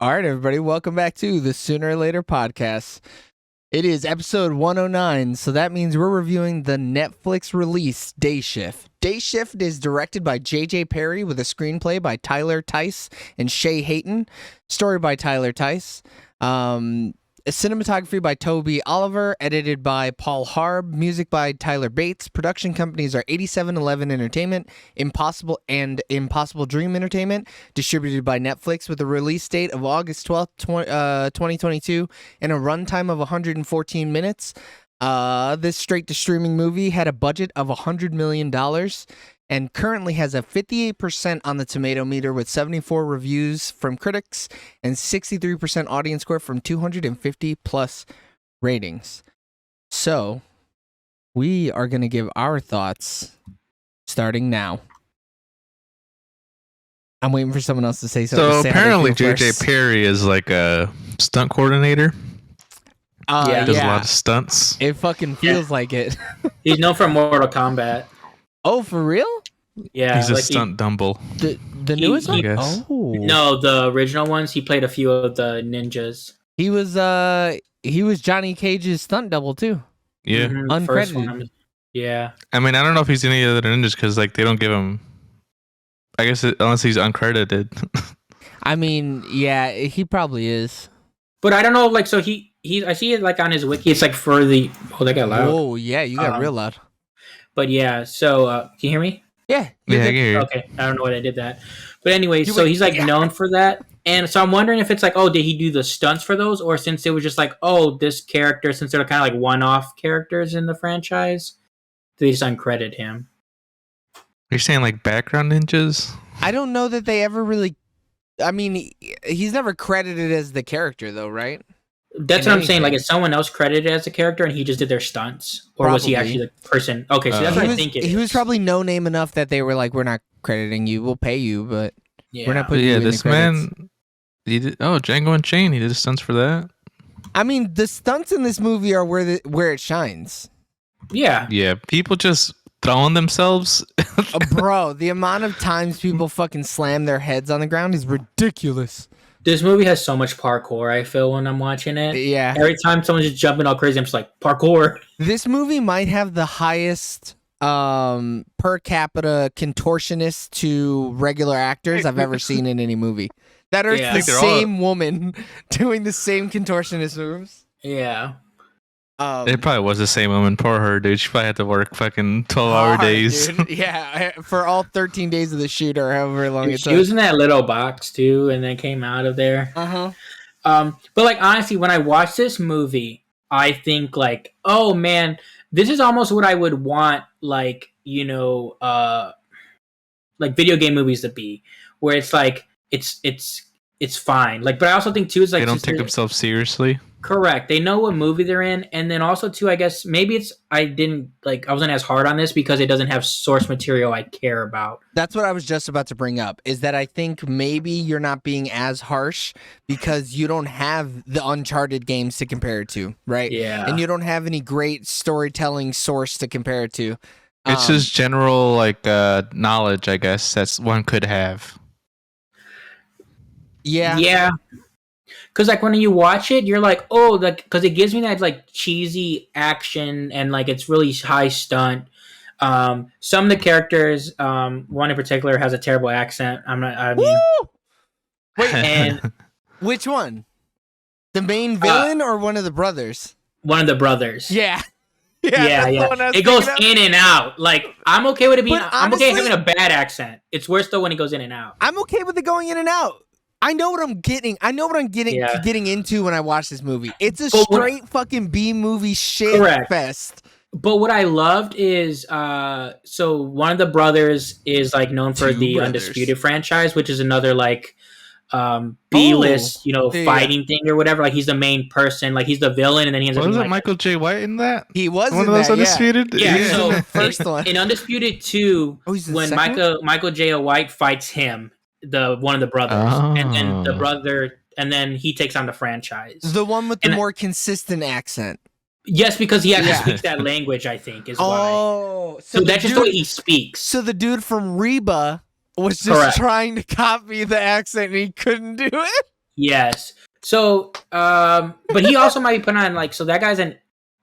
All right, everybody, welcome back to the Sooner or Later podcast. It is episode 109, so that means we're reviewing the Netflix release Day Shift. Day Shift is directed by J.J. Perry with a screenplay by Tyler Tice and Shay Hayton, story by Tyler Tice, cinematography by Toby Oliver, edited by Paul Harb, music by Tyler Bates. Production companies are 8711 Entertainment, Impossible Dream Entertainment, distributed by Netflix with a release date of August 12th, 2022, and a runtime of 114 minutes. This straight-to-streaming movie had a budget of $100 million and currently has a 58% on the tomato meter with 74 reviews from critics and 63% audience score from 250 plus ratings. So, we are going to give our thoughts starting now. I'm waiting for someone else to say something. So apparently JJ Perry is like a stunt coordinator. Yeah. Does a lot of stunts. It fucking feels like it. He's known for Mortal Kombat. Oh, for real? Yeah, he's a stunt dumble. The newest one? Oh. No, the original ones. He played a few of the ninjas. He was Johnny Cage's stunt double too. Yeah. Uncredited. Yeah. I mean, I don't know if he's any other ninjas because like they don't give him. I guess unless he's uncredited. I mean, yeah, he probably is. But I don't know, like, so he I see it like on his wiki. It's like for the that got loud. Oh yeah, you got real loud. But yeah, so can you hear me? Yeah. Yeah, I can hear you. Okay, I don't know what I did that. But anyway, so he's like known for that. And so I'm wondering if it's like, oh, did he do the stunts for those? Or since it was just like, oh, this character, since they're kind of like one-off characters in the franchise, they just uncredit him. You're saying like background ninjas? I don't know that they ever really... I mean, he's never credited as the character though, right? That's what I'm saying. Like, is someone else credited as a character and he just did their stunts? Or was he actually the person? Okay, so that's what I think it is. He was probably no name enough that they were like, we're not crediting you. We'll pay you, but we're not putting you in this the credits. man... He did, Django Unchained. He did the stunts for that. I mean, the stunts in this movie are where it shines. Yeah. Yeah, people just throwing themselves. Bro, the amount of times people fucking slam their heads on the ground is ridiculous. This movie has so much parkour, I feel, when I'm watching it. Yeah. Every time someone's just jumping all crazy, I'm just like, parkour. This movie might have the highest per capita contortionist to regular actors I've ever seen in any movie. That are the same woman doing the same contortionist moves. Yeah. It probably was the same woman. Poor her, dude. She probably had to work fucking 12-hour days. Dude. Yeah, for all 13 days of the shoot or however long it took. She was in that little box, too, and then came out of there. Uh-huh. But, like, honestly, when I watch this movie, I think, like, oh, man, this is almost what I would want, like, you know, like, video game movies to be. Where it's, like, it's fine. Like, but I also think, too, it's, like... They don't take themselves seriously. Correct. They know what movie they're in, and then also too, I guess maybe I wasn't as hard on this because it doesn't have source material I care about. That's what I was just about to bring up, is that I think maybe you're not being as harsh because you don't have the Uncharted games to compare it to, right? Yeah. And you don't have any great storytelling source to compare it to. It's just general like knowledge, I guess, that's one could have. Yeah. Yeah. Because, like, when you watch it, you're like, oh, like, because it gives me that, like, cheesy action and, like, it's really high stunt. Some of the characters, one in particular has a terrible accent. Wait, and which one? The main villain or one of the brothers? One of the brothers. Yeah. Yeah. It goes in and out. Like, I'm okay with it being, I'm okay having a bad accent. It's worse, though, when it goes in and out. I'm okay with it going in and out. I know what I'm getting. I know what I'm getting into when I watch this movie. It's a straight fucking B movie shit fest. But what I loved is, so one of the brothers is like known for the Undisputed franchise, which is another like B-list, fighting thing or whatever. Like he's the main person, like he's the villain, and then he ends up. Wasn't like, Michael J. White in that? He was one of those Undisputed. Yeah. So the first one in Undisputed 2, when Michael J. White fights him. One of the brothers, and then the brother, and then he takes on the franchise. The one with the more consistent accent. Yes, because he actually speaks that language, I think, is why. Oh, so that's just the way he speaks. So the dude from Reba was just trying to copy the accent, and he couldn't do it? Yes. So, but he also might be put on like, so that guy's an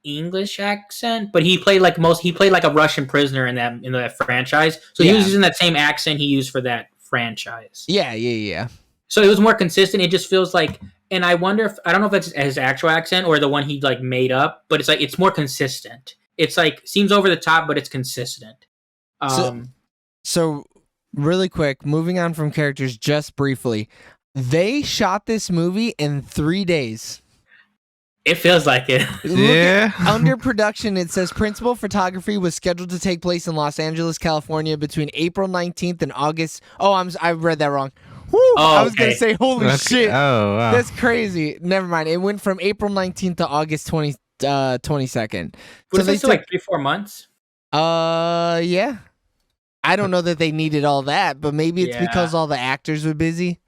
English accent, but he played like a Russian prisoner in that franchise. So he was using that same accent he used for that franchise. Yeah. So it was more consistent. It just feels like, and I wonder if, I don't know if that's his actual accent or the one he like made up, but it's like, it's more consistent. It's like, seems over the top, but it's consistent. So really quick, moving on from characters just briefly. They shot this movie in 3 days. It feels like it. Yeah. Under production, it says principal photography was scheduled to take place in Los Angeles, California between April 19th and August. Oh, I read that wrong. Woo, I was going to say, holy shit. Oh, wow. That's crazy. Never mind. It went from April 19th to August 22nd. Was this like 3-4 months? Yeah. I don't know that they needed all that, but maybe it's because all the actors were busy.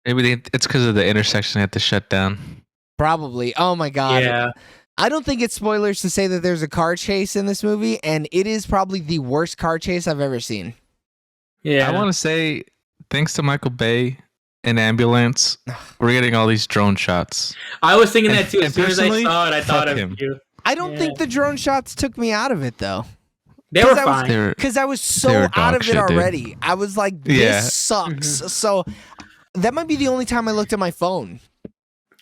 Maybe it's because of the intersection they had to shut down. Probably. Oh my god. Yeah. I don't think it's spoilers to say that there's a car chase in this movie, and it is probably the worst car chase I've ever seen. Yeah. I want to say, thanks to Michael Bay and Ambulance, we're getting all these drone shots. I was thinking that too. As soon as I personally, saw it, I thought of him. you. I don't think the drone shots took me out of it though. They were fine. Because I was so out of it already. Dude. I was like, this sucks. Mm-hmm. So that might be the only time I looked at my phone.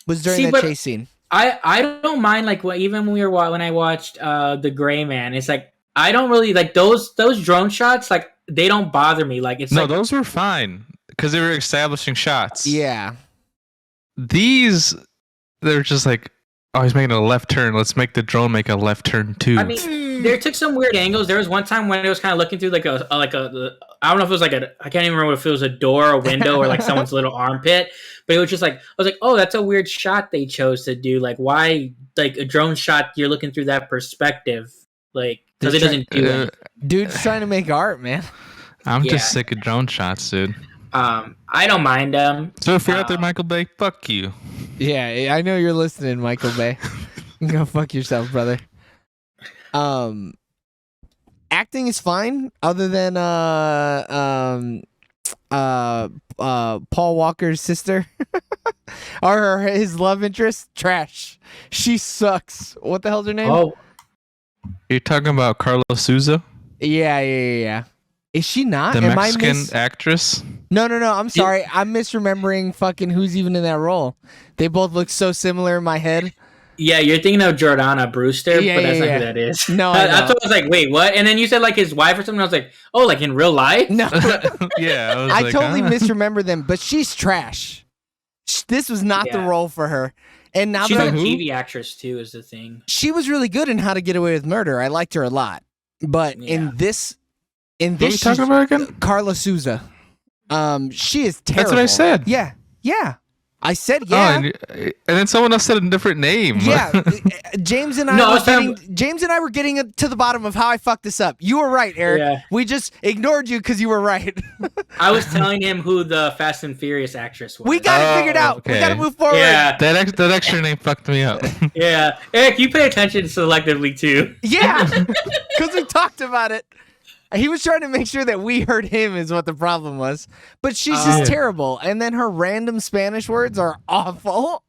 Was during that chase scene. I don't mind like even when I watched The Gray Man. It's like I don't really like those drone shots. Like they don't bother me. Like it's those were fine because they were establishing shots. Yeah. These they're just like, oh, he's making a left turn. Let's make the drone make a left turn too. I mean, they took some weird angles. There was one time when it was kind of looking through like a I don't know if it was like I can't even remember if it was a door, a window, or like someone's little armpit. But it was just like I was like, oh, that's a weird shot they chose to do. Like, why like a drone shot? You're looking through that perspective, like because it doesn't do anything. Dude's trying to make art, man. I'm just sick of drone shots, dude. I don't mind them. So if you're out there, Michael Bay, fuck you. Yeah, I know you're listening, Michael Bay. Go fuck yourself, brother. Acting is fine, other than Paul Walker's sister or his love interest. Trash. She sucks. What the hell's her name? Oh, you're talking about Carlos Souza? Yeah. Is she not? The Mexican actress? No. I'm sorry. I'm misremembering fucking who's even in that role. They both look so similar in my head. Yeah, you're thinking of Jordana Brewster, but that's not who that is. No, I was like, wait, what? And then you said like his wife or something. I was like, oh, like in real life? No. Yeah. I totally misremember them, but she's trash. This was not the role for her. And now she's like a TV actress too, is the thing. She was really good in How to Get Away with Murder. I liked her a lot. But in this, what are you talking about again? Carla Souza. She is terrible. That's what I said. Yeah. I said yeah. Oh, and then someone else said a different name. Yeah. James and I were getting to the bottom of how I fucked this up. You were right, Eric. Yeah. We just ignored you because you were right. I was telling him who the Fast and Furious actress was. We got it figured out. Okay. We got to move forward. Yeah. That extra name fucked me up. Yeah. Eric, you pay attention selectively too. Yeah. Because we talked about it. He was trying to make sure that we heard him is what the problem was. But she's just terrible. And then her random Spanish words are awful.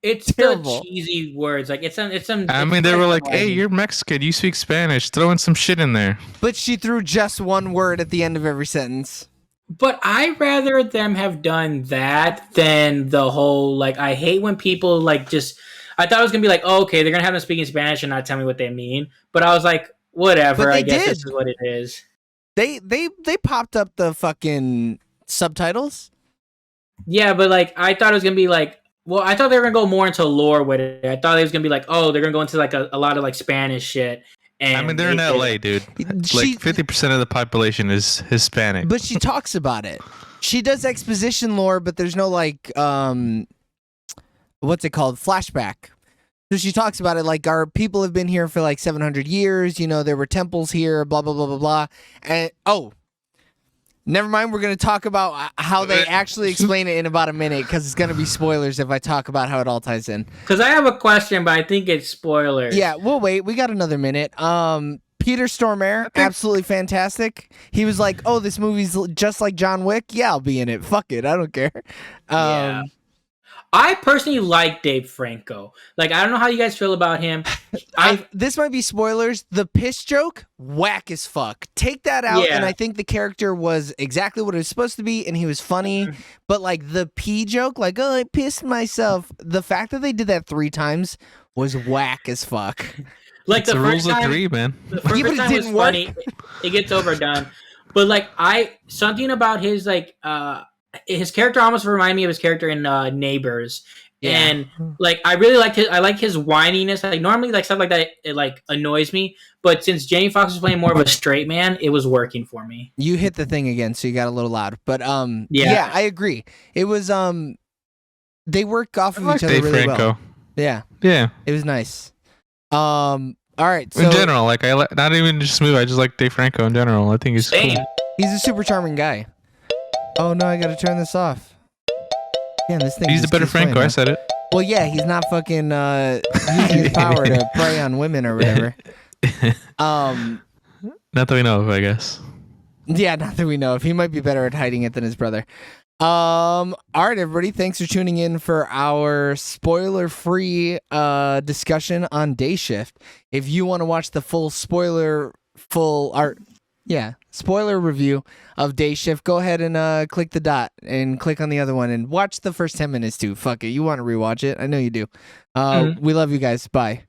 It's terrible. The cheesy words. Like it's some I mean, they were like, hey, you're Mexican. You speak Spanish. Throw in some shit in there. But she threw just one word at the end of every sentence. But I'd rather them have done that than the whole, like, I hate when people, like, just... I thought it was going to be like, oh, okay, they're going to have them speaking Spanish and not tell me what they mean. But I was like... Whatever, I guess this is what it is. They popped up the fucking subtitles. Yeah, but like I thought it was gonna be like, well, I thought they were gonna go more into lore with it. I thought it was gonna be like, oh, they're gonna go into like a lot of like Spanish shit. And I mean, they're in LA, dude. Like 50% of the population is Hispanic. But she talks about it. She does exposition lore, but there's no like what's it called? Flashback. So she talks about it like our people have been here for like 700 years. You know, there were temples here, blah, blah, blah, blah, blah. And, never mind. We're going to talk about how they actually explain it in about a minute because it's going to be spoilers if I talk about how it all ties in. Because I have a question, but I think it's spoilers. Yeah, we'll wait. We got another minute. Peter Stormare, absolutely fantastic. He was like, oh, this movie's just like John Wick. Yeah, I'll be in it. Fuck it. I don't care. Yeah. I personally like Dave Franco. Like, I don't know how you guys feel about him. This might be spoilers. The piss joke, whack as fuck. Take that out, and I think the character was exactly what it was supposed to be, and he was funny. But like the pee joke, like, oh, I pissed myself. The fact that they did that 3 times was whack as fuck. Like it's the rules first time, of 3, man. The first but it time was didn't work. funny. It gets overdone. But like something about his like his character almost reminded me of his character in Neighbors. Yeah. And like I really liked I like his whininess. Like normally like stuff like that it like annoys me, but since Jamie Foxx was playing more of a straight man, it was working for me. You hit the thing again, so you got a little loud. But yeah, I agree. It was they work off of each other Dave really Franco. well. Yeah. Yeah. It was nice. All right. So in general, like not even just movie. I just like Dave Franco in general. I think he's cool. He's a super charming guy. Oh no, I gotta turn this off. Yeah, this thing. He's the better Franco. I said it. Well, yeah, he's not fucking using his power to prey on women or whatever. Not that we know of, I guess. Yeah, not that we know of. He might be better at hiding it than his brother. All right, everybody. Thanks for tuning in for our spoiler-free discussion on Day Shift. If you want to watch the spoiler review of Day Shift, go ahead and click the dot and click on the other one and watch the first 10 minutes too. Fuck it. You want to rewatch it? I know you do. We love you guys. Bye.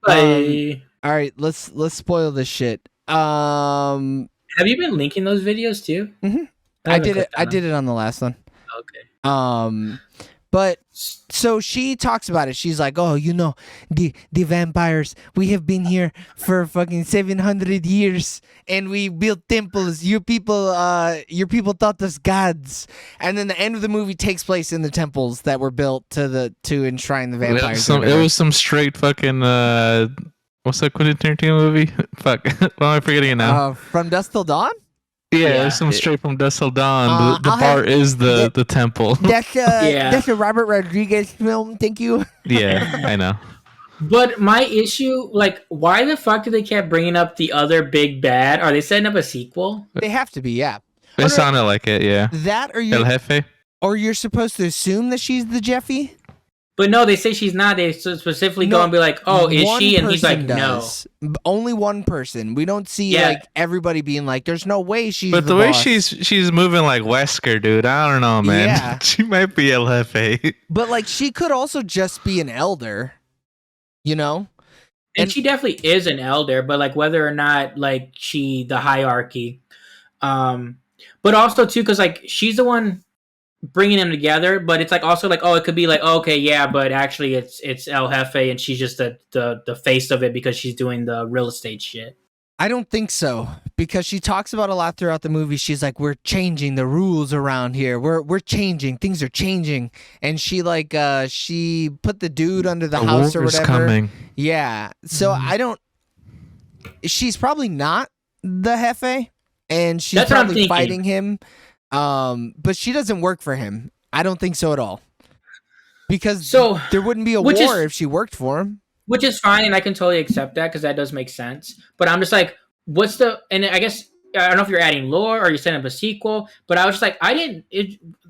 Bye. All right, let's spoil this shit. Have you been linking those videos too? Mm-hmm. I did it on the last one. Okay. But so she talks about it. She's like, "Oh, you know, the vampires. We have been here for fucking 700 years, and we built temples. Your people thought us gods." And then the end of the movie takes place in the temples that were built to enshrine the vampires. It was some straight fucking what's that Quentin Tarantino movie? Fuck, why am I forgetting it now? From Dusk Till Dawn. Yeah, there's some straight from Dusk Till Dawn. The bar is the temple. That's a Robert Rodriguez film. Thank you. Yeah, I know. But my issue, like, why the fuck do they keep bringing up the other big bad? Are they setting up a sequel? They have to be, yeah. It sounded like it, yeah. That or El Jefe? Or you're supposed to assume that she's the Jeffy? But no, they say she's not. They specifically go and be like, "Oh, is she?" And he's like, does. "No." Only one person. We don't see like everybody being like, "There's no way she's." But the way she's moving like Wesker, dude. I don't know, man. Yeah. She might be El Jefe. But like, she could also just be an elder. You know. And she definitely is an elder, but like whether or not like the hierarchy, but also too because like she's the one bringing them together, but it's like also like, oh, it could be like, oh, okay, yeah, but actually it's El Jefe and she's just the face of it because she's doing the real estate shit. I don't think so, because she talks about a lot throughout the movie. She's like, we're changing the rules around here. We're changing. Things are changing. And she like she put the dude under the house or whatever. Coming. Yeah. So she's probably not the Jefe, and she's probably fighting him. But she doesn't work for him. I don't think so at all. Because there wouldn't be a war if she worked for him. Which is fine, and I can totally accept that because that does make sense. But I'm just like, and I guess, I don't know if you're adding lore or you're setting up a sequel, but I was just like,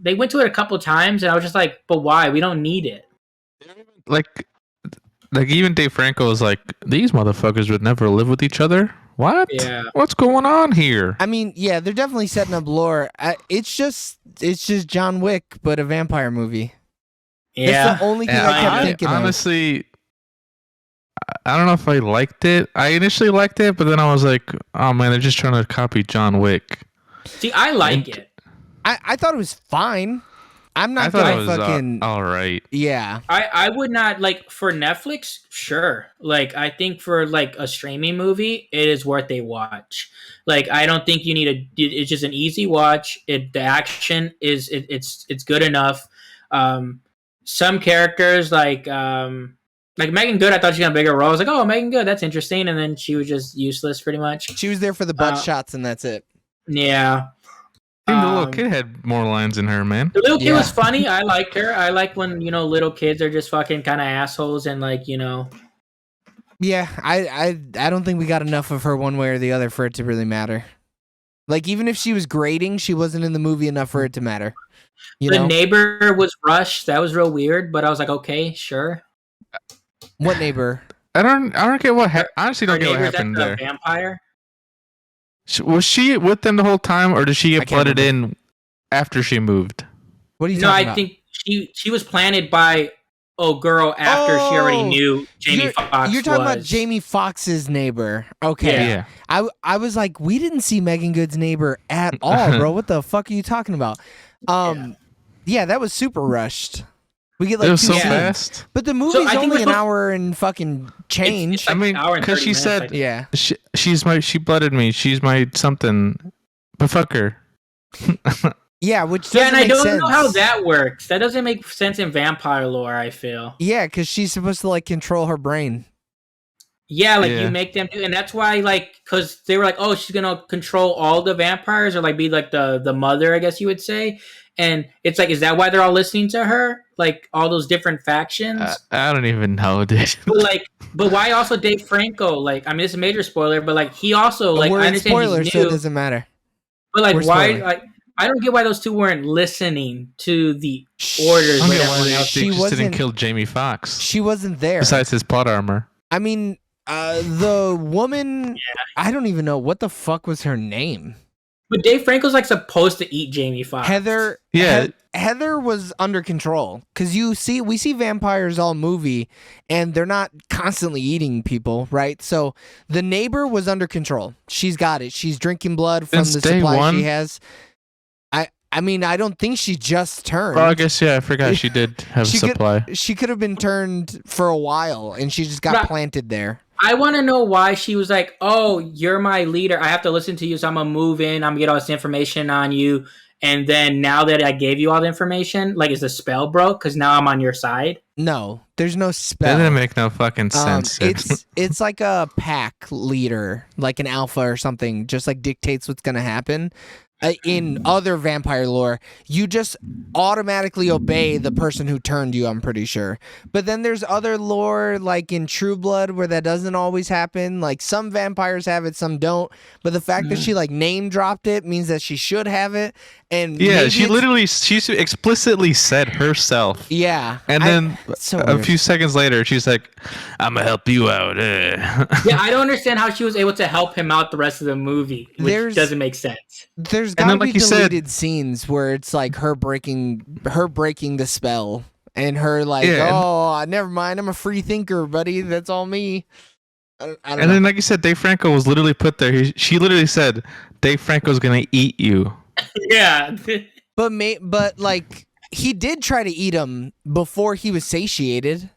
they went to it a couple times, and I was just like, but why? We don't need it. Like even Dave Franco was like, these motherfuckers would never live with each other. What? Yeah. What's going on here? I mean, yeah, they're definitely setting up lore. It's just John Wick, but a vampire movie. Yeah. That's the only thing I kept thinking of. Honestly, I don't know if I liked it. I initially liked it, but then I was like, oh man, they're just trying to copy John Wick. See, I like it. I thought it was fine. I'm not gonna fucking all right. Yeah. I would not like for Netflix, sure. Like I think for like a streaming movie, it is worth a watch. Like I don't think you need it's just an easy watch. The action is it's good enough. Some characters like Megan Good, I thought she got a bigger role. I was like, oh, Megan Good, that's interesting, and then she was just useless pretty much. She was there for the butt shots and that's it. Yeah. I think the little kid had more lines than her, man. The little kid was funny. I liked her. I like when, little kids are just fucking kind of assholes and like, Yeah, I don't think we got enough of her one way or the other for it to really matter. Like, even if she was grating, she wasn't in the movie enough for it to matter. You The know neighbor was rushed. That was real weird, but I was like, okay, sure. what neighbor? I don't get what honestly Her don't get what neighbor's happened the there. vampire. Was she with them the whole time, or did she I get can't blooded in after she moved? What are you No, talking I about? think she was planted by girl after she already knew Jamie Foxx You're talking was. about Jamie Foxx's neighbor. Okay. Yeah. I was like, we didn't see Megan Good's neighbor at all, bro. What the fuck are you talking about? Yeah, that was super rushed. We get like It was 2 so scenes. fast. But the movie's I think only we're an supposed- hour and fucking change. It's like I mean, an hour and 'cause 30 she minutes, said- I think. Yeah. She blooded me. She's my something. But fuck her. Yeah, which doesn't Yeah, and I make don't sense. know how that works. That doesn't make sense in vampire lore, I feel. Yeah, because she's supposed to like control her brain. Yeah, like Yeah. you make them do, and that's why, like, because they were like, oh, she's gonna control all the vampires, or like be like the mother, I guess you would say. And it's like, is that why they're all listening to her? Like all those different factions. I don't even know, dude. But why also Dave Franco? Like, I mean, it's a major spoiler, but like he also like We're I in understand spoilers, he's so it new, doesn't matter. but like we're why? spoiling. Like, I don't get why those two weren't listening to the Shh. orders. I don't with get why everyone they else. She just didn't wasn't- kill Jamie Foxx. She wasn't there. Besides his plot armor. I mean, the woman. I don't even know what the fuck was her name. But Dave Franco's like supposed to eat Jamie Foxx. Heather. Yeah. Heather was under control because we see vampires all movie, and they're not constantly eating people, right? So the neighbor was under control. She's got it. She's drinking blood from Since the day supply one? she has. I mean, I don't think she just turned. Oh, I guess I forgot she did have She supply. She could have been turned for a while, and she just got Right. planted there. I want to know why she was like, "Oh, you're my leader. I have to listen to you, so I'm gonna move in. I'm gonna get all this information on you." And then now that I gave you all the information, like, is the spell broke? Because now I'm on your side. No, there's no spell. That didn't make no fucking sense. It's like a pack leader, like an alpha or something, just like dictates what's gonna happen. In other vampire lore, you just automatically obey the person who turned you, I'm pretty sure. But then there's other lore, like in True Blood, where that doesn't always happen. Like some vampires have it, some don't. But the fact that she like name dropped it means that she should have it. And yeah, maybe she it's- explicitly said herself. Yeah. And then it's so a weird. few seconds later, she's like, "I'm gonna help you out." Yeah, I don't understand how she was able to help him out the rest of the movie, which There's- doesn't make sense. There's And gotta then, be like you said- deleted scenes where it's like her breaking the spell and her like, Yeah, and- oh, never mind, I'm a free thinker, buddy. That's all me. I don't And know. then, like you said, Dave Franco was literally put there. She literally said, "Dave Franco's gonna eat you." Yeah, but like he did try to eat him before he was satiated.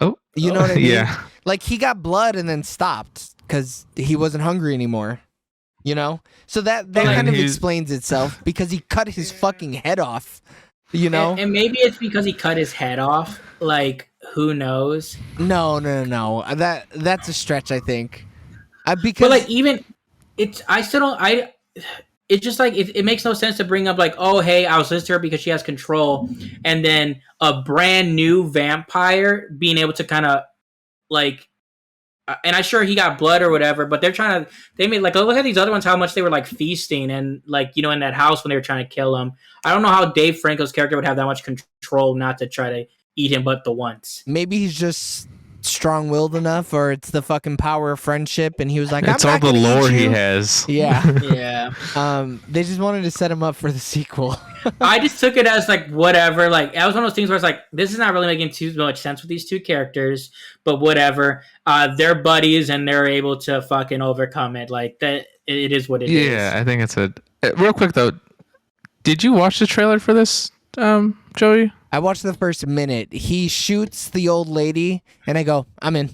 Oh, You know what I mean? Yeah. Like he got blood and then stopped because he wasn't hungry anymore. You know, so that And kind of he's- explains itself because he cut his fucking head off. You know, and maybe it's because he cut his head off. Like, who knows? No. That's a stretch, I think. Because But like, even it's I still don't. It's just like it makes no sense to bring up like, oh hey, I was listening to her because she has control, and then a brand new vampire being able to kind of like. And I'm sure he got blood or whatever, but they made like, look at these other ones, how much they were like feasting and like, you know, in that house when they were trying to kill him. I don't know how Dave Franco's character would have that much control not to try to eat him but the once. maybe he's just strong-willed enough, or it's the fucking power of friendship, and he was like, It's I'm all not the gonna eat lore he you. has. Yeah. Yeah. They just wanted to set him up for the sequel. I just took it as like whatever. Like that was one of those things where it's like this is not really making too much sense with these two characters, but whatever. They're buddies and they're able to fucking overcome it. Like that, it is what it is. Yeah, I think it's real quick though. Did you watch the trailer for this, Joey? I watched the first minute. He shoots the old lady, and I go, I'm in.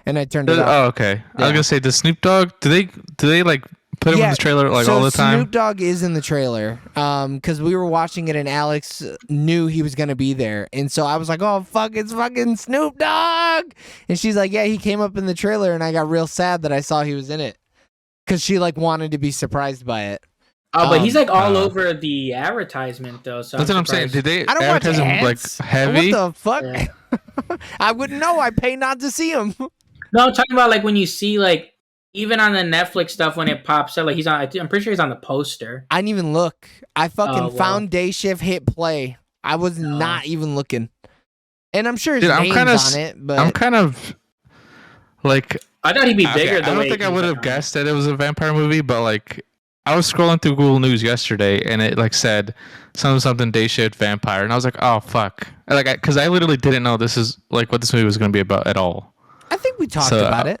And I turned it off. Oh, okay. I was Yeah. gonna say, does Snoop Dogg? Do they like put him in the trailer like so all the time? Snoop Dogg is in the trailer because we were watching it and Alex knew he was going to be there. And so I was like, oh, fuck, it's fucking Snoop Dogg. And she's like, yeah, he came up in the trailer, and I got real sad that I saw he was in it because she like wanted to be surprised by it. Oh, but he's like all uh, over the advertisement though. So That's what I'm saying. surprised. Did they I don't watch advertise him ads. like heavy? What the fuck? Yeah. I wouldn't know. I pay not to see him. No, I'm talking about like when you see like even on the Netflix stuff when it pops up, like he's on. I'm pretty sure he's on the poster. I didn't even look. I fucking well. found Day Shift, hit play. I was not even looking. And I'm sure his Dude, name's on it, but I'm kind of like I thought he'd be bigger. I don't think I would have guessed that it was a vampire movie, but like I was scrolling through Google News yesterday and it like said something Day Shift vampire, and I was like, oh fuck, like because I literally didn't know this is like what this movie was going to be about at all. I think we talked about it.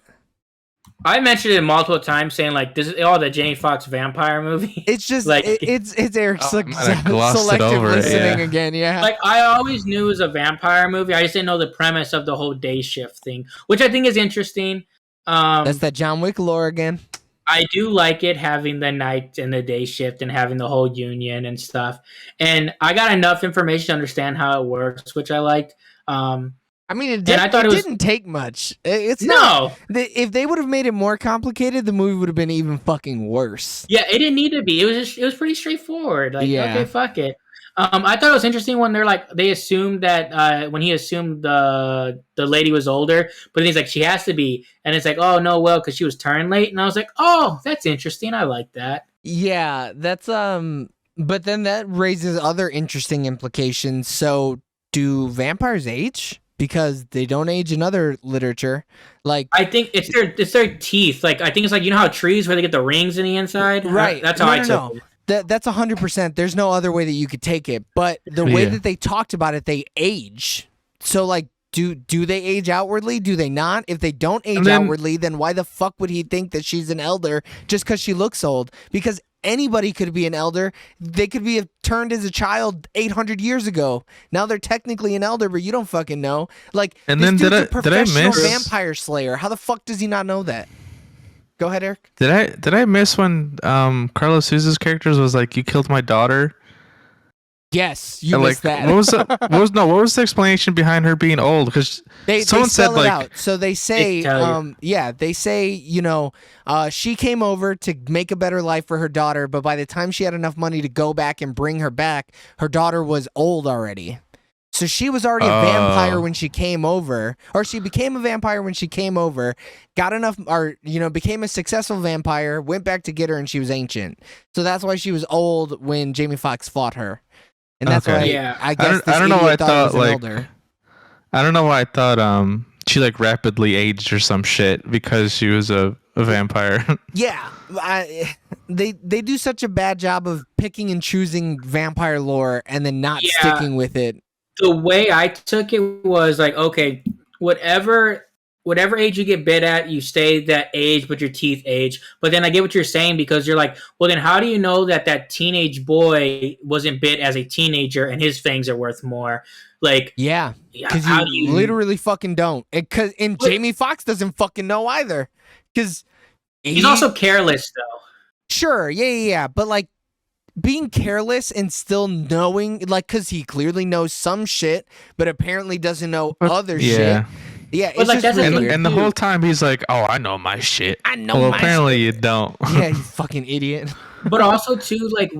I mentioned it multiple times, saying like this is the Jamie Foxx vampire movie. It's just like it's Eric's I glossed it selective over it, listening yeah. again. Yeah, like I always knew it was a vampire movie. I just didn't know the premise of the whole Day Shift thing, which I think is interesting. That's that John Wick lore again. I do like it having the night and the day shift and having the whole union and stuff. And I got enough information to understand how it works, which I liked. I mean, it didn't take much. It's no. If they would have made it more complicated, the movie would have been even fucking worse. Yeah, it didn't need to be. It was pretty straightforward. Like, Yeah. okay, fuck it. I thought it was interesting when they assumed that when he assumed the lady was older, but then he's like, she has to be, and it's like, oh no, well, because she was turned late, and I was like, oh, that's interesting. I like that. Yeah, that's but then that raises other interesting implications. So, do vampires age? Because they don't age in other literature. Like, I think it's their teeth. Like, I think it's like, you know how trees where they get the rings in the inside, right? That's how I took it. That's 100%. There's no other way that you could take it. But the way that they talked about it, they age. So, like, do they age outwardly? Do they not? If they don't age outwardly, then why the fuck would he think that she's an elder just because she looks old? Because anybody could be an elder. They could be turned as a child 800 years ago. Now they're technically an elder, but you don't fucking know. Like, and this then dude's a did I professional miss vampire slayer. How the fuck does he not know that? Go ahead, Eric. Did I miss when Carlos Sousa's characters was like, you killed my daughter? Yes, you missed that. What was the explanation behind her being old? Because someone said like, out. So they say, they say, you know, she came over to make a better life for her daughter, but by the time she had enough money to go back and bring her back, her daughter was old already. So she was already a vampire when she came over, or she became a vampire when she came over, got enough, or, you know, became a successful vampire, went back to get her, and she was ancient. So that's why she was old when Jamie Foxx fought her. And that's why I guess I don't know why I thought like elder. I don't know why I thought she like rapidly aged or some shit because she was a vampire. Yeah, they do such a bad job of picking and choosing vampire lore and then not sticking with it. The way I took it was like, okay, whatever age you get bit at, you stay that age, but your teeth age. But then I get what you're saying, because you're like, well, then how do you know that teenage boy wasn't bit as a teenager and his fangs are worth more? Like, yeah, because you literally fucking don't. And Jamie Foxx doesn't fucking know either, because he's also careless though. Sure, yeah, but like, being careless and still knowing, like, because he clearly knows some shit, but apparently doesn't know other shit. Yeah, it's like, just really weird. And the whole time he's like, "Oh, I know my shit." I know. Well, apparently you don't. Yeah, you fucking idiot. But also too, like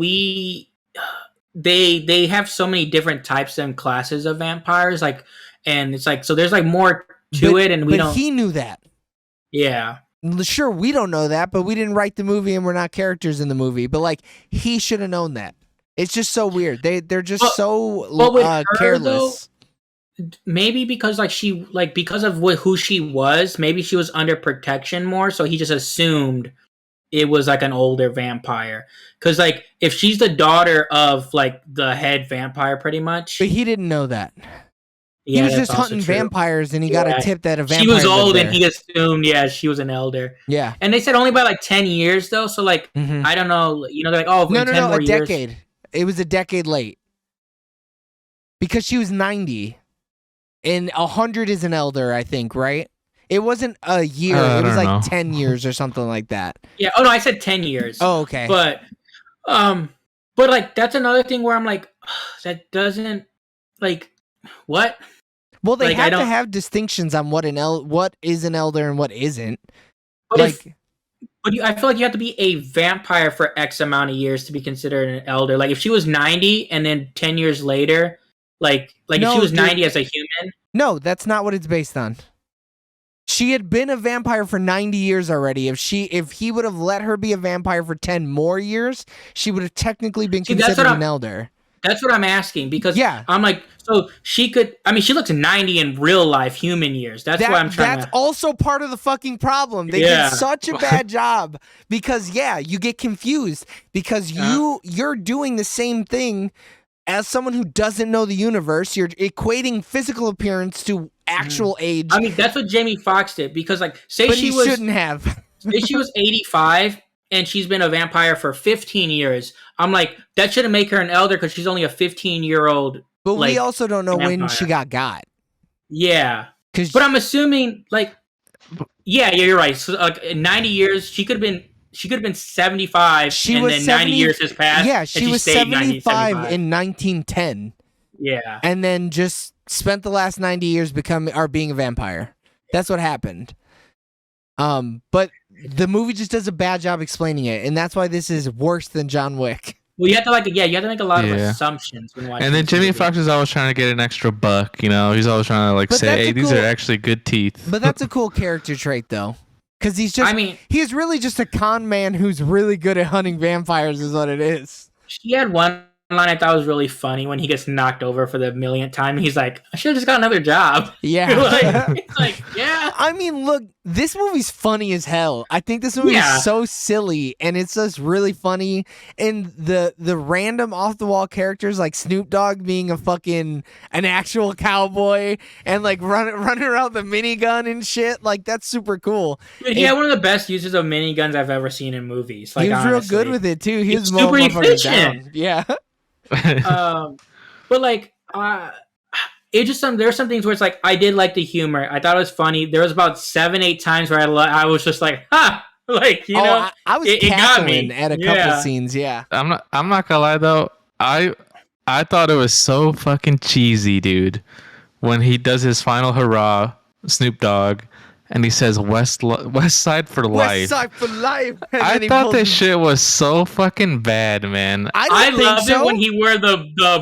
they have so many different types and classes of vampires, like, and it's like, so there's like more to it, and we don't. But he knew that. Yeah. Sure, we don't know that, but we didn't write the movie and we're not characters in the movie. But like, he should have known that. It's just so weird. They're just careless. Though, maybe because because of who she was, maybe she was under protection more, so he just assumed it was like an older vampire. Because like, if she's the daughter of like the head vampire, pretty much. But he didn't know that. Yeah, he was just hunting vampires, and he got a tip that a vampire. She was old, and he assumed, she was an elder. Yeah, and they said only by like 10 years though. So like, I don't know. You know, they're like, oh, no, a decade. It was a decade late because she was 90, and 100 is an elder, I think, right? It wasn't a year. It was like 10 years or something like that. Yeah. Oh no, I said 10 years. Oh, okay. But like, that's another thing where I'm like, that doesn't, like, what? Well, they have to have distinctions on what is an elder and what isn't. But I feel like you have to be a vampire for X amount of years to be considered an elder. Like, if she was 90 and then 10 years later, if she was 90 as a human. No, that's not what it's based on. She had been a vampire for 90 years already. If he would have let her be a vampire for 10 more years, she would have technically been considered an elder. That's what I'm asking, because Yeah. I'm like, so she could. I mean, she looks 90 in real life, human years. That's why I'm trying. That's also part of the fucking problem. They did such a bad job because you get confused because you're doing the same thing as someone who doesn't know the universe. You're equating physical appearance to actual age. I mean, that's what Jamie Foxx did, because like, but he shouldn't have. Say she was 85. And she's been a vampire for 15 years. I'm like, that shouldn't make her an elder because she's only a 15-year-old. But we also don't know vampire. when she got. Yeah. But I'm assuming, like, yeah, you're right. So, like, in 90 years, she could have been 75, and then 90 years has passed. Yeah, she was 75 in 1910. Yeah. And then just spent the last 90 years being a vampire. That's what happened. But the movie just does a bad job explaining it, and that's why this is worse than John Wick. Well, you have to make a lot of assumptions when watching. And then Jamie Foxx is always trying to get an extra buck. You know, he's always trying to like say, "Hey, these are actually good teeth." But that's a cool character trait, though, because he's really just a con man who's really good at hunting vampires, is what it is. She had one line I thought was really funny when he gets knocked over for the millionth time. He's like, I should have just got another job. Yeah. It's like, yeah. I mean, look, this movie's funny as hell. I think this movie is so silly, and it's just really funny. And the random off-the-wall characters like Snoop Dogg being an actual cowboy and like running around with a minigun and shit, like that's super cool. Dude, he had one of the best uses of miniguns I've ever seen in movies. Like, he was honestly. real good with it too. He was super efficient. Down. Yeah. But like, it just there's some things where it's like I did like the humor. I thought it was funny. There was about 7-8 times where I was just like, ha, like I was cackling at a couple scenes. Yeah, I'm not gonna lie though. I thought it was so fucking cheesy, dude. When he does his final hurrah, Snoop Dogg. And he says West Side for Life. West Side for Life. I thought this shit was so fucking bad, man. I loved it when he wore the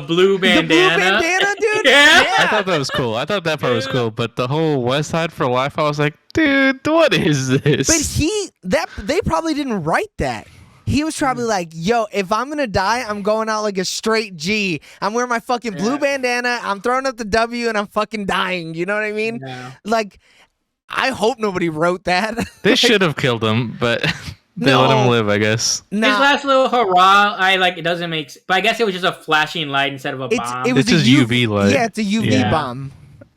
blue bandana. The blue bandana, dude? Yeah. I thought that was cool. I thought that part was cool. But the whole West Side for Life, I was like, dude, what is this? But they probably didn't write that. He was probably like, yo, if I'm going to die, I'm going out like a straight G. I'm wearing my fucking blue bandana. I'm throwing up the W and I'm fucking dying. You know what I mean? Yeah. Like, I hope nobody wrote that. They should have killed him, but they let him live, I guess. His last little hurrah, it doesn't make sense. But I guess it was just a flashing light instead of a bomb. It was just UV light. Yeah, it's a UV bomb.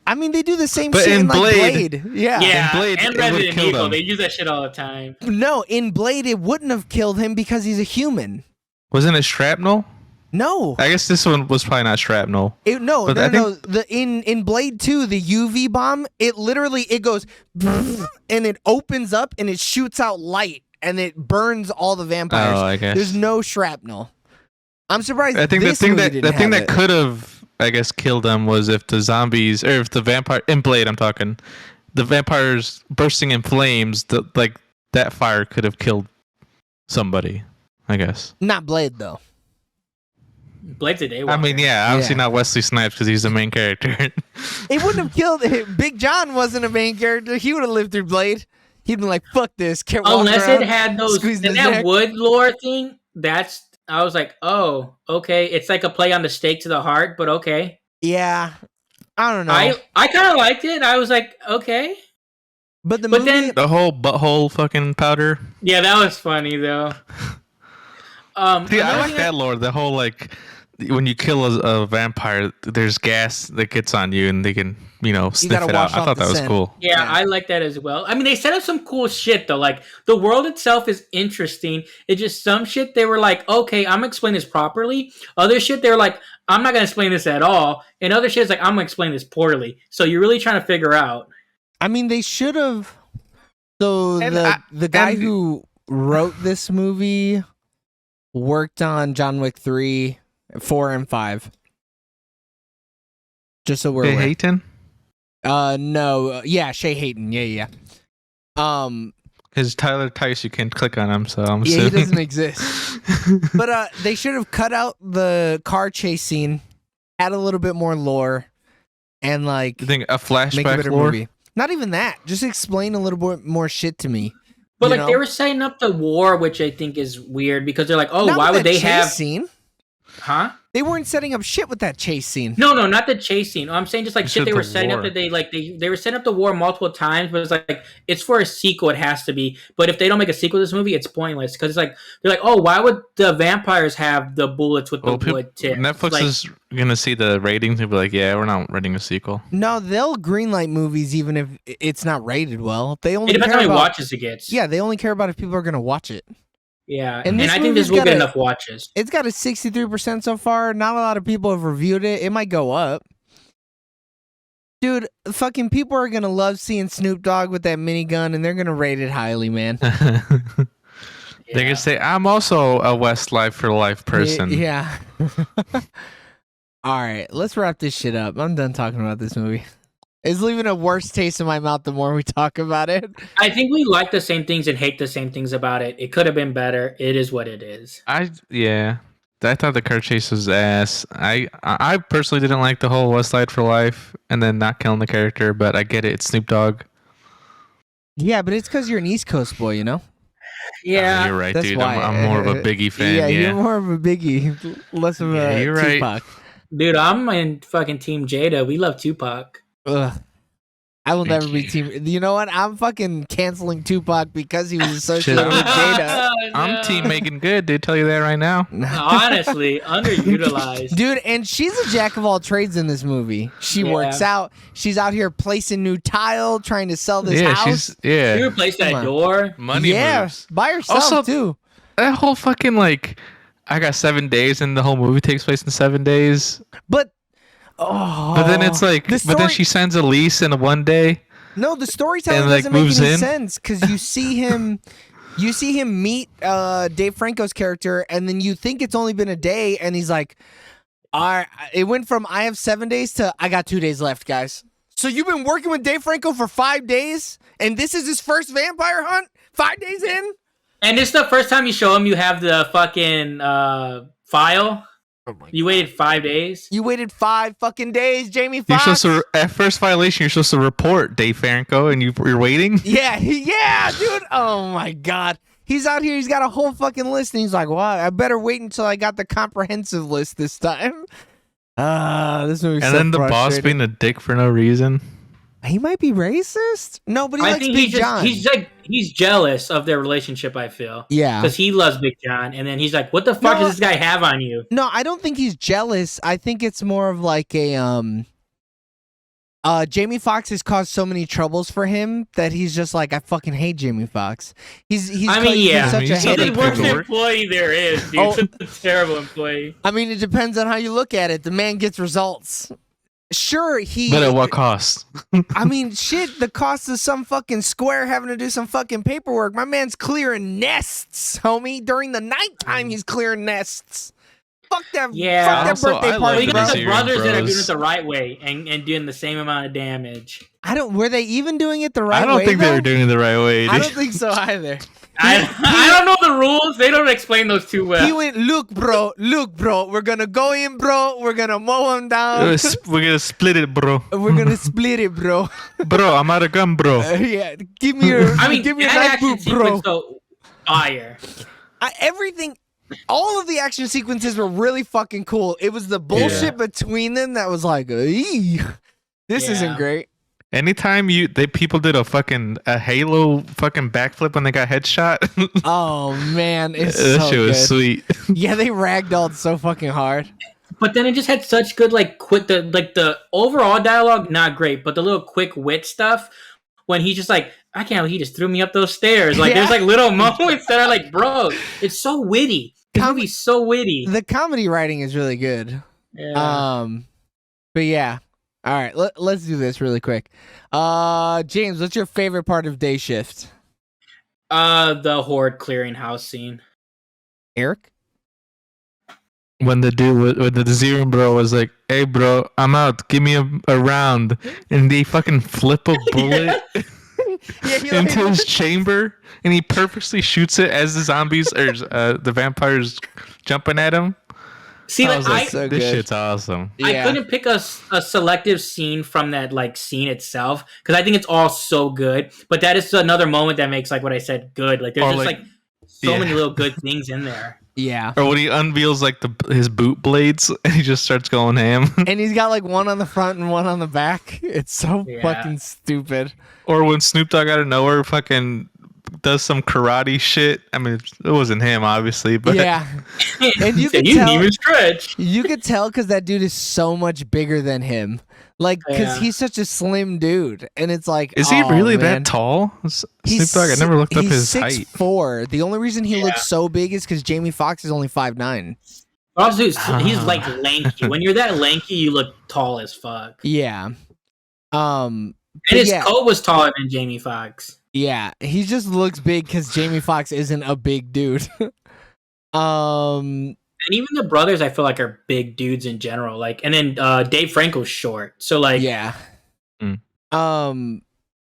I mean, they do the same shit in Blade. Yeah. Yeah, in Blade, and Resident Evil. They use that shit all the time. No, in Blade, it wouldn't have killed him because he's a human. Wasn't it shrapnel? No. I guess this one was probably not shrapnel. No. In Blade 2, the UV bomb, it goes and it opens up and it shoots out light and it burns all the vampires. Oh, I guess. There's no shrapnel. I'm surprised. I think the thing that could have, I guess, killed them was if the zombies, or if the vampire in Blade, I'm talking, the vampires bursting in flames. That fire could have killed somebody. I guess. Not Blade though. Blade's a day. I mean, obviously not Wesley Snipes because he's the main character. It wouldn't have killed. Big John wasn't a main character. He would have lived through Blade. He'd been like, "Fuck this." Unless it had that wood lore thing. I was like, oh, okay. It's like a play on the stake to the heart, but okay. Yeah, I don't know. I kind of liked it. I was like, okay. But then the whole butthole fucking powder. Yeah, that was funny though. See, I like that lore. The whole when you kill a vampire, there's gas that gets on you, and they can, sniff it out. I thought that was cool. Yeah, I like that as well. I mean, they set up some cool shit though. Like the world itself is interesting. It's just some shit they were like, okay, I'm gonna explain this properly. Other shit they were like, I'm not gonna explain this at all. And other shit is like, I'm gonna explain this poorly. So you're really trying to figure out. I mean, they should have. So the guy who wrote this movie worked on John Wick 3, 4, and 5. Just so we're aware. Hayton? No. Yeah, Shay Hayton. Yeah. Because Tyler Tice, you can click on him, so I'm assuming. Yeah, he doesn't exist. But they should have cut out the car chase scene, add a little bit more lore, and You think a flashback make a better lore? movie. Not even that. Just explain a little bit more shit to me. But you like know? they were setting up the war, which I think is weird because they're like, oh, Not why with would that they chase have? scene? Huh? They weren't setting up shit with that chase scene. No, not the chase scene. I'm saying just like shit said they were the setting up war. that they were setting up the war multiple times, but it's like it's for a sequel. It has to be. But if they don't make a sequel to this movie, it's pointless because it's like they're like, oh, why would the vampires have the bullets with the wood tips? Netflix Like, is gonna see the ratings and be like, yeah, we're not writing a sequel. No, they'll greenlight movies even if it's not rated well. They only it depends care how many about watches it gets. Yeah, they only care about if people are gonna watch it. Yeah, And and this I think movie's this will got get a- enough watches. It's got a 63% so far. Not a lot of people have reviewed it. It might go up. Dude, fucking people are gonna love seeing Snoop Dogg with that minigun, and they're gonna rate it highly, man. They're gonna say, I'm also a Westlife for Life person. Yeah. All right, let's wrap this shit up. I'm done talking about this movie. It's leaving a worse taste in my mouth the more we talk about it. I think we like the same things and hate the same things about it. It could have been better. It is what it is. I thought the car chase was ass. I personally didn't like the whole Westlife for Life and then not killing the character, but I get it. It's Snoop Dogg. Yeah, but it's because you're an East Coast boy, you know? Yeah, You're right, That's dude. why. I'm more of a Biggie fan. Yeah, Yeah, you're more of a Biggie, less of Yeah, a you're right. Tupac. dude, I'm in fucking Team Jada. We love Tupac. Ugh. I will Thank never be you. team. You know what? I'm fucking canceling Tupac because he was Shit, associated with Jada. I'm Team Megan Good. Dude, tell you that right now. Honestly, underutilized. Dude, and she's a jack of all trades in this movie. She Yeah. works out. She's out here placing new tile, trying to sell this Yeah, house. You replaced Come that on. door. money yeah, moves. by herself Also- too. That whole fucking like, I got 7 days, and the whole movie takes place in 7 days. But But then it's like, the but then story- she sends a lease in one day. No, the storytelling and, like, doesn't make moves any in. sense because you see him meet Dave Franco's character, and then you think it's only been a day, and he's like, "All right," it went from I have 7 days to I got 2 days left, guys. So you've been working with Dave Franco for 5 days, and this is his first vampire hunt 5 days in. And it's the first time you show him you have the fucking file. Oh my You waited 5 days. You waited 5 fucking days, Jamie You're Foxx. supposed to, at first violation, you're supposed to report Dave Franco, and you're waiting. Yeah, dude. Oh my god. He's out here, he's got a whole fucking list, and he's like, wow, I better wait until I got the comprehensive list this time. This movie's And so then the boss frustrating. being a dick for no reason. He might be racist. No, but he I likes think Big John. he's jealous of their relationship. I feel Yeah. because he loves Big John, and then he's like, "What the fuck No. does this guy have on you?" No, I don't think he's jealous. I think it's more of like a Jamie Foxx has caused so many troubles for him that he's just like, I fucking hate Jamie Foxx. He's I mean, he's yeah. such He's a such He's a the headache. worst for me. paperwork. employee there is, dude. Oh. He's a terrible employee. I mean, it depends on how you look at it. The man gets results. Sure, But at what cost? I mean, shit, the cost of some fucking square having to do some fucking paperwork. My man's clearing nests, homie. During the nighttime, he's clearing nests. Fuck that, Yeah. fuck that Also, birthday I Well, love party, you bro. got the Zero brothers that are Bros. doing it the right way and doing the same amount of damage. Were they even doing it the right I way? don't think they though? were doing it the right way. I dude. don't think so either. I don't know the rules. They don't explain those too well. He went, look, bro, we're gonna go in, bro. We're gonna mow him down. We're gonna split it, bro. We're gonna split it, bro. Bro, I'm out of gun, bro. Yeah, give me your, I mean, give me your that knife action boot, bro. sequence though, fire. Everything, all of the action sequences were really fucking cool. It was the bullshit Yeah. between them that was like, "Eee, this Yeah. isn't great." Anytime people did a Halo fucking backflip when they got headshot, Oh man, it's that so shit was good. sweet. Yeah, they ragdolled so fucking hard. But then it just had such good the overall dialogue not great, but the little quick wit stuff when he's just like, I can't believe he just threw me up those stairs. Like there's Yeah. like little moments that are like, bro, it's so witty. This movie's so witty. The comedy writing is really good. Yeah. But yeah. All right, let's do this really quick. James, what's your favorite part of Day Shift? The horde clearinghouse scene. Eric? When the dude, when the Zero bro was like, "Hey, bro, I'm out. Give me a round," and they fucking flip a bullet Yeah, he into his chamber, and he purposely shoots it as the zombies or the vampires jumping at him. See, I like was like, so this good. shit's awesome. I couldn't pick a selective scene from that like scene itself because I think it's all so good. But that is another moment that makes like what I said good. Like there's Or, just like, like so many yeah. little good things in there. Yeah. Or when he unveils like his boot blades and he just starts going ham. And he's got like one on the front and one on the back. It's so Yeah. fucking stupid. Or when Snoop Dogg out of nowhere fucking does some karate shit. I mean, it wasn't him, obviously, but Yeah. And you He said, could you tell- didn't even stretch. You could tell because that dude is so much bigger than him. Like, because Yeah. he's such a slim dude. And it's like, is he oh, really man. that tall? Snoop He's Dogg. I never looked up his he's height. 6'4". The only reason he Yeah. looks so big is because Jamie Foxx is only 5'9". Also, he's like lanky. When you're that lanky, you look tall as fuck. Yeah. And but his yeah. coat was taller than Jamie Foxx. Yeah, he just looks big because Jamie Foxx isn't a big dude. And even the brothers, I feel like, are big dudes in general. Like, and then Dave Franco's short, so like, yeah. Mm.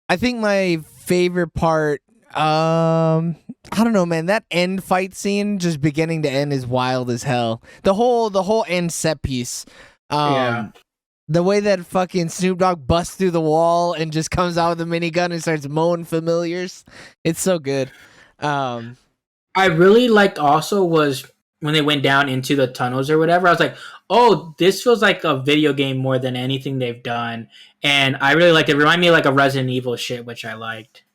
I think my favorite part, I don't know, man. That end fight scene, just beginning to end, is wild as hell. The whole end set piece. Yeah. The way that fucking Snoop Dogg busts through the wall and just comes out with a minigun and starts mowing familiars. It's so good. I really liked also was when they went down into the tunnels or whatever. I was like, oh, this feels like a video game more than anything they've done, and I really liked it. It reminded me of like a Resident Evil shit, which I liked.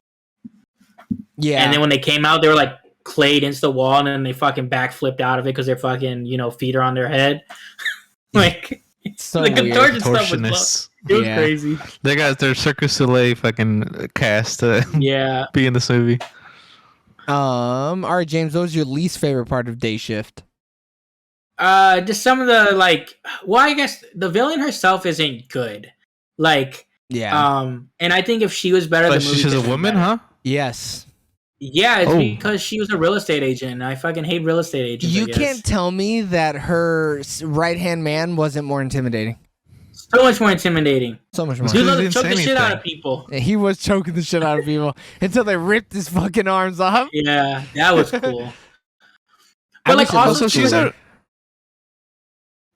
Yeah. And then when they came out, they were like clayed into the wall, and then they fucking backflipped out of it because their fucking feet are on their head. Like so the weird. contortion stuff was Contortionists. it was Yeah. crazy. They got their Circus Soleil fucking cast to Yeah. be in this movie. All right, James, what was your least favorite part of Day Shift? Just some of the like. Well, I guess the villain herself isn't good. Like, Yeah. and I think if she was better, But the movie she's a could be woman, better. huh? Yes. Yeah, it's Oh. because she was a real estate agent. And I fucking hate real estate agents. You I guess. can't tell me that her right-hand man wasn't more intimidating. So much more intimidating. So much more. Dude, Dude, he let him didn't choke say the shit out of anything. people. He was choking the shit out of people until they ripped his fucking arms off. Yeah, that was cool. I But wish like it also, looked she's cooler.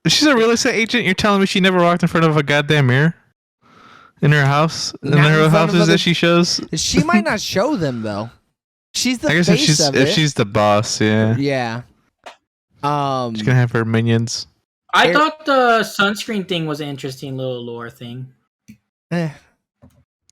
She's a real estate agent. You're telling me she never walked in front of a goddamn mirror in her house? In Not in her front of houses other- that she shows? She might not show them though. She's the I guess face of it. if she's the boss, yeah. Yeah. She's gonna have her minions. I thought the sunscreen thing was an interesting little lore thing. eh,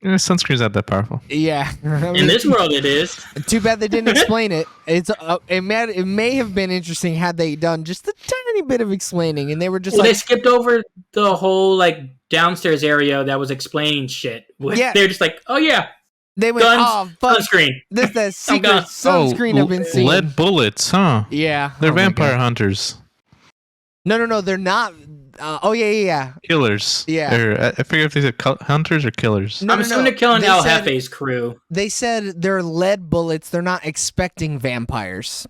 Yeah, sunscreen's not that powerful. yeah. I In mean, this world, it is. too bad they didn't explain it. It may have been interesting had they done just a tiny bit of explaining, and they were just Well, they like, skipped over the whole like downstairs area that was explaining shit. Yeah. They're just like, oh yeah, they went, guns, oh fuck, sunscreen. this that I'm secret gone. sunscreen I've been seeing. lead bullets, huh? Yeah, They're oh my vampire God. hunters, No, they're not. Yeah. killers. Yeah. Or, I forget if they said hunters or killers. No, I'm assuming they're killing They El said- Jefe's crew. They said they're lead bullets. They're not expecting vampires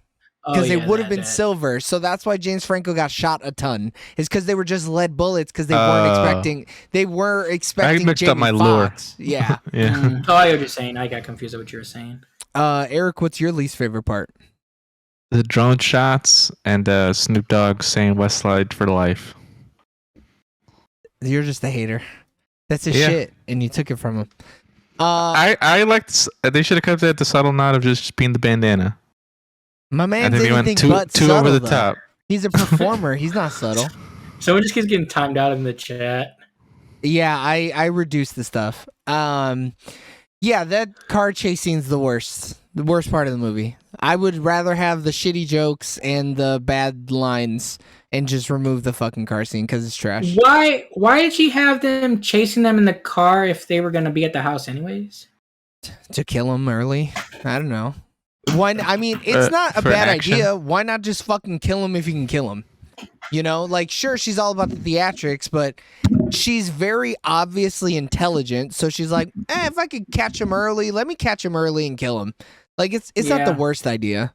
because they would have been silver. So that's why James Franco got shot a ton. Is because they were just lead bullets because they weren't expecting. They were expecting. mixed up Jamie my lore. Foxx. Yeah. Yeah. Oh, I heard you saying. I got confused with what you were saying. Eric, what's your least favorite part? The drone shots and Snoop Dogg saying Westside for life. You're just a hater. That's his Yeah. shit, and you took it from him. I liked. They should have kept it at the subtle nod of just being the bandana. My I man's think they went anything but too subtle, over the though. top. He's a performer. He's not subtle. Someone just keeps getting timed out in the chat. Yeah, I reduced the stuff. Yeah, that car chase scene's the worst. The worst part of the movie. I would rather have the shitty jokes and the bad lines and just remove the fucking car scene because it's trash. Why did she have them chasing them in the car if they were gonna be at the house anyways? To kill him early? I don't know. Why? I mean, it's not a for bad action. idea. Why not just fucking kill him if you can kill him? You know, like, sure, she's all about the theatrics, but she's very obviously intelligent. So she's like, if I could catch him early, let me catch him early and kill him. Like, it's not the Yeah. worst idea.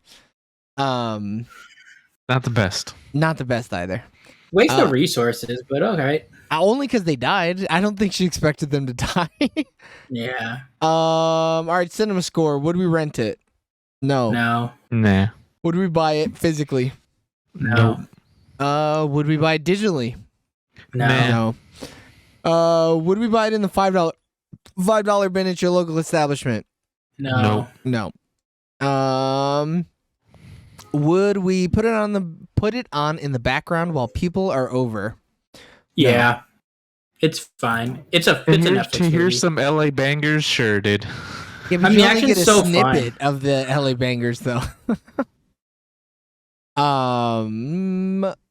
Not the best. Not the best either. Waste of resources, but okay. Only because they died. I don't think she expected them to die. Yeah. All right, cinema score. Would we rent it? No. No. Nah. Would we buy it physically? No. Would we buy it digitally? No. Nah. No. Would we buy it in the $5 bin at your local establishment? No. Nope. No. Would we put it on in the background while people are over? Yeah. It's fine. It's a Netflix To hear movie. some LA bangers, sure, dude. Yeah, but I you mean, only action's get a so snippet fun. of the LA bangers, though.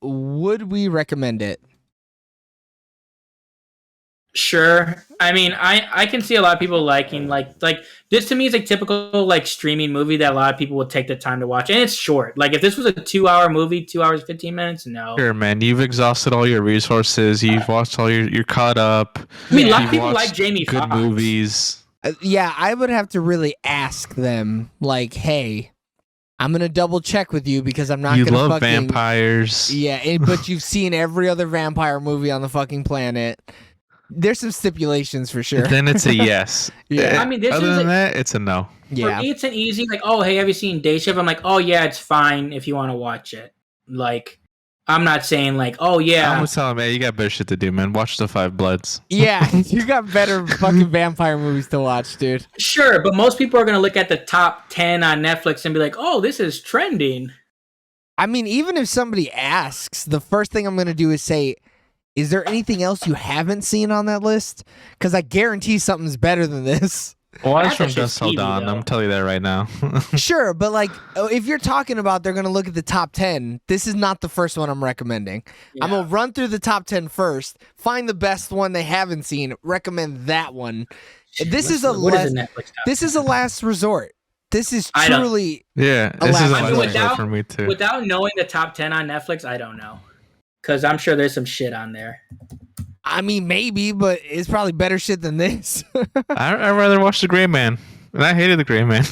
Would we recommend it? Sure. I mean, I can see a lot of people liking like this to me is a typical like streaming movie that a lot of people would take the time to watch, and it's short. Like if this was a 2 hour movie, 2 hours 15 minutes, no. Sure, man. You've exhausted all your resources. You've watched all you're caught up. I mean, a lot of You've people watched like Jamie good Foxx. movies. Yeah, I would have to really ask them, like, hey, I'm gonna double check with you because I'm not You gonna love fucking vampires. Yeah, but you've seen every other vampire movie on the fucking planet. There's some stipulations for sure. Then it's a yes. Yeah. I mean, this Other is than that, it's a no. Yeah. for me. It's an easy like, oh hey, have you seen Day Shift? I'm like, oh yeah, it's fine if you want to watch it. Like, I'm not saying like, oh I'm yeah, gonna tell him, hey, you got better shit to do, man. Watch the Five Bloods. Yeah, you got better fucking vampire movies to watch, dude. sure. But most people are gonna look at the top 10 on Netflix and be like, oh, this is trending. I mean, even if somebody asks, the first thing I'm gonna do is say, is there anything else you haven't seen on that list? Because I guarantee something's better than this. Watch That's from just Dusk Till TV, Dawn. though. I'm telling you that right now. Sure, but like, if you're talking about they're gonna look at the top 10, this is not the first one I'm recommending. I'm Yeah. gonna run through the top 10 first, find the best one they haven't seen, recommend that one. This is a What is less, a Netflix top? this is a last resort. This is I don't- truly Yeah, this is Alas, a I mean, last without- resort for me too. Without knowing the top 10 on Netflix, I don't know. Because I'm sure there's some shit on there. I mean, maybe, but it's probably better shit than this. I'd rather watch The Gray Man, and I hated The Gray Man.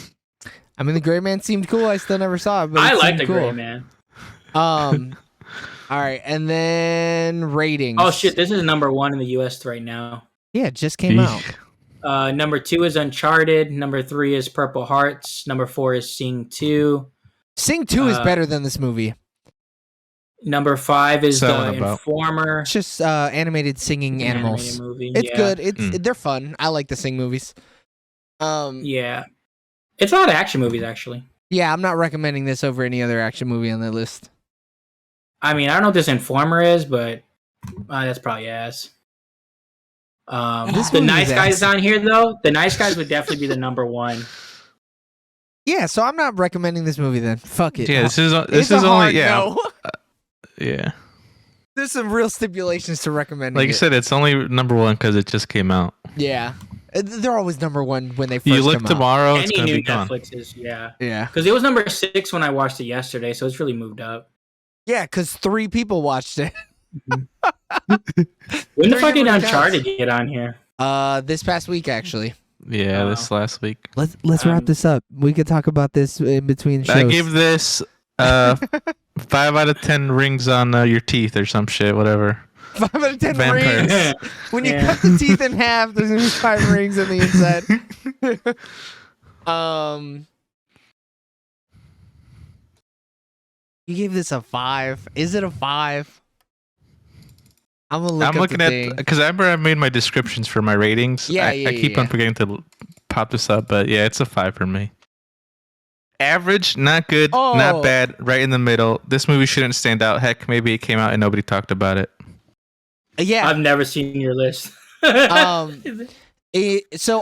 I mean, the Gray Man seemed cool. I still never saw it, but I it like seemed the cool. Gray Man. All right, and then ratings. Oh shit, this is number 1 in the US right now. Yeah, it just came out. Number 2 is Uncharted. Number 3 is Purple Hearts. Number 4 is Sing 2. Sing 2 is better than this movie. Number 5 is Selling The about. Informer. It's just animated singing An animals. animated movie. It's yeah. good. They're fun. I like the Sing movies. Yeah. It's a lot of action movies, actually. Yeah, I'm not recommending this over any other action movie on the list. I mean, I don't know what this Informer is, but that's probably ass. This The movie Nice is Guys ass. on here, though. The Nice Guys would definitely be the number 1. Yeah, so I'm not recommending this movie then. Fuck it. Yeah, this is It's a only hard yeah no. yeah. There's some real stipulations to recommending Like you it. said, it's only number 1 because it just came out. Yeah. They're always number 1 when they first You look come out. tomorrow, it's Any gonna new be gone. Netflix is, yeah. Yeah. Because it was number 6 when I watched it yesterday, so it's really moved up. Yeah, because 3 people watched it. When the Three fucking different Uncharted accounts. get on here? This past week actually. Yeah, Wow. this last week. Let's wrap this up. We could talk about this in between shows. I give this 5 out of 10 rings on your teeth or some shit, whatever. 5 out of 10 Vampires. rings. When you Yeah. cut the teeth in half, there's gonna be 5 rings on the inside. You gave this a 5. Is it a 5? I'm gonna look I'm up looking the at thing. because I remember I made my descriptions for my ratings. Yeah, I keep on yeah. forgetting to pop this up, but yeah, it's a 5 for me. Average, not good, Oh. not bad, right in the middle. This movie shouldn't stand out. Heck, maybe it came out and nobody talked about it. Yeah. I've never seen your list. So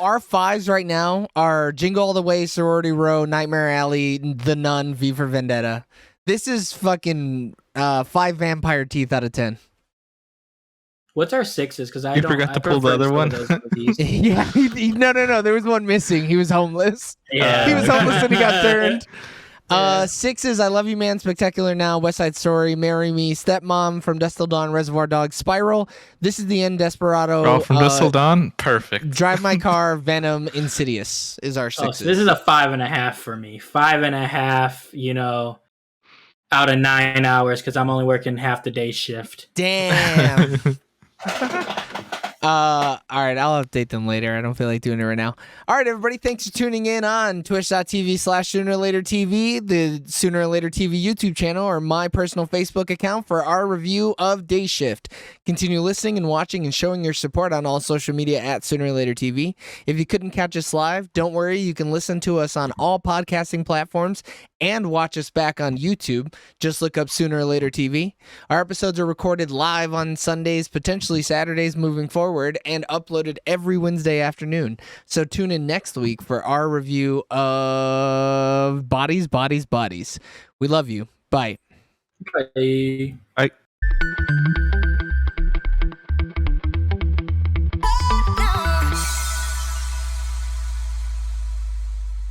our 5s right now are Jingle All the Way, Sorority Row, Nightmare Alley, The Nun, V for Vendetta. This is fucking 5 vampire teeth out of 10. What's our 6s? Because I You don't. forgot I to pull the prefer other some one? of those movies. Yeah, no. There was one missing. He was homeless. Yeah. He was homeless and he got turned. Yeah. 6 is I Love You Man, Spectacular Now, West Side Story, Marry Me, Stepmom, From Dusk Till Dawn, Reservoir Dogs, Spiral, This Is the End, Desperado, Oh, from Dusk Till Dawn? Perfect. Drive My Car, Venom, Insidious is our 6s. Oh, so this is a 5.5 for me. 5.5. Out of 9 hours because I'm only working half the day shift. Damn. All right, I'll update them later. I don't feel like doing it right now. All right, everybody, thanks for tuning in on twitch.tv/Sooner Later TV, the Sooner Later TV YouTube channel, or my personal Facebook account for our review of Day Shift. Continue listening and watching and showing your support on all social media at Sooner Later TV. If you couldn't catch us live, don't worry. You can listen to us on all podcasting platforms and watch us back on YouTube. Just look up Sooner Later TV. Our episodes are recorded live on Sundays, potentially Saturdays moving forward, and uploaded every Wednesday afternoon. So tune in next week for our review of Bodies, Bodies, Bodies. We love you. Bye. Bye. I